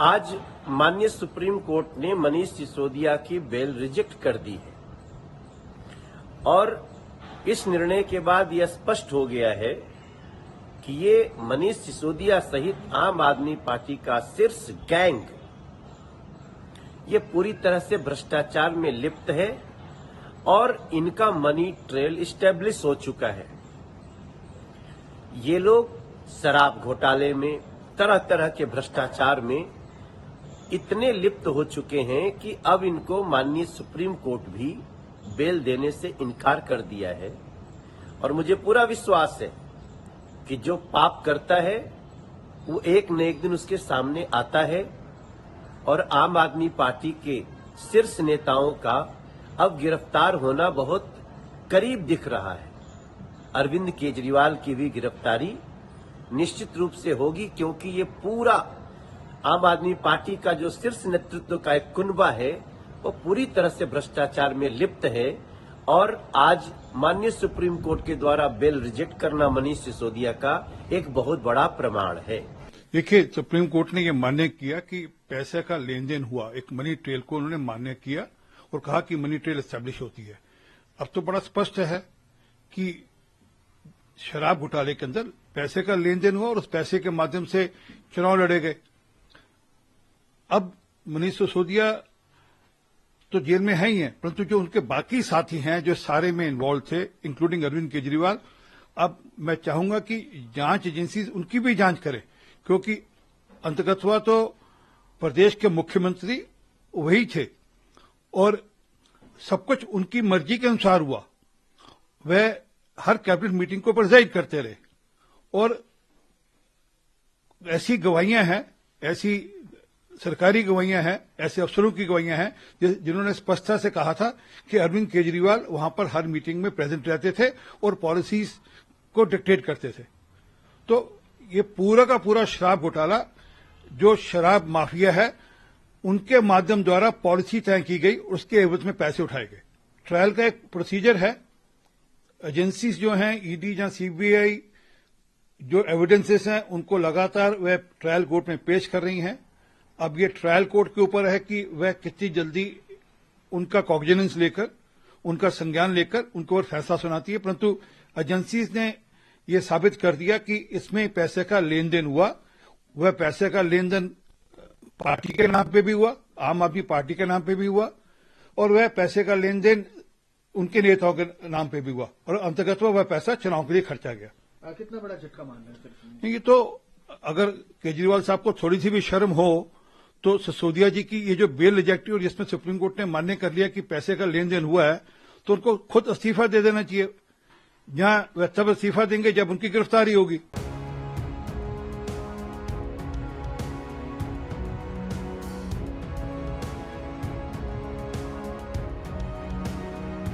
आज माननीय supreme court ने मनीष सिसोदिया की बेल रिजेक्ट कर दी है और इस निर्णय के बाद यह स्पष्ट हो गया है कि ये मनीष सिसोदिया सहित आम आदमी पार्टी का शीर्ष गैंग ये पूरी तरह से भ्रष्टाचार में लिप्त है और इनका मनी ट्रेल इस्टेब्लिश हो चुका है। ये लोग शराब घोटाले में, तरह तरह के भ्रष्टाचार में इतने लिप्त हो चुके हैं कि अब इनको माननीय सुप्रीम कोर्ट भी बेल देने से इनकार कर दिया है। और मुझे पूरा विश्वास है कि जो पाप करता है वो एक न एक दिन उसके सामने आता है और आम आदमी पार्टी के शीर्ष नेताओं का अब गिरफ्तार होना बहुत करीब दिख रहा है। अरविंद केजरीवाल की भी गिरफ्तारी निश्चित रूप से होगी, क्योंकि ये पूरा आम आदमी पार्टी का जो शीर्ष नेतृत्व का एक कुनबा है वो पूरी तरह से भ्रष्टाचार में लिप्त है। और आज माननीय सुप्रीम कोर्ट के द्वारा बेल रिजेक्ट करना मनीष सिसोदिया का एक बहुत बड़ा प्रमाण है। देखिए, सुप्रीम कोर्ट ने यह मान्य किया कि पैसे का लेन देन हुआ, एक मनी ट्रेल को उन्होंने मान्य किया और कहा कि मनी ट्रेल एस्टैब्लिश होती है। अब तो बड़ा स्पष्ट है कि शराब घोटाले के अंदर पैसे का लेन देन हुआ और उस पैसे के माध्यम से चुनाव लड़े गए। अब मनीष सिसोदिया तो जेल में है ही है, परंतु जो उनके बाकी साथी हैं जो सारे में इन्वॉल्व थे, इंक्लूडिंग अरविंद केजरीवाल, अब मैं चाहूंगा कि जांच एजेंसी उनकी भी जांच करे, क्योंकि अंततः तो प्रदेश के मुख्यमंत्री वही थे और सब कुछ उनकी मर्जी के अनुसार हुआ। वह हर कैबिनेट मीटिंग को प्रेजाइड करते रहे और ऐसी गवाहियां हैं, ऐसी सरकारी गवाहियां हैं, ऐसे अफसरों की गवाहियां हैं जिन्होंने स्पष्टता से कहा था कि अरविंद केजरीवाल वहां पर हर मीटिंग में प्रेजेंट रहते थे और पॉलिसीज को डिक्टेट करते थे। तो ये पूरा का पूरा शराब घोटाला, जो शराब माफिया है, उनके माध्यम द्वारा पॉलिसी तय की गई, उसके एवज में पैसे उठाए गए। ट्रायल का एक प्रोसीजर है। एजेंसीज जो हैं, ईडी या सीबीआई, जो एविडेंसेस हैं उनको लगातार वह ट्रायल कोर्ट में पेश कर रही हैं। अब ये ट्रायल कोर्ट के ऊपर है कि वह कितनी जल्दी उनका कॉग्निजेंस लेकर, उनका संज्ञान लेकर उनके ऊपर फैसला सुनाती है। परंतु एजेंसीज ने यह साबित कर दिया कि इसमें पैसे का लेन देन हुआ। वह पैसे का लेन देन पार्टी के नाम पे भी हुआ, आम आदमी पार्टी के नाम पे भी हुआ, और वह पैसे का लेन देन उनके नेताओं के नाम पे भी हुआ और अंतर्गत वह पैसा चुनाव के लिए खर्चा गया। कितना बड़ा झटका मान रहे हैं? ये तो अगर केजरीवाल साहब को थोड़ी सी भी शर्म हो तो सिसोदिया जी की ये जो बेल रिजेक्ट और जिसमें सुप्रीम कोर्ट ने मान्य कर लिया कि पैसे का लेन देन हुआ है, तो उनको खुद इस्तीफा दे देना चाहिए। जहां वह तब इस्तीफा देंगे जब उनकी गिरफ्तारी होगी।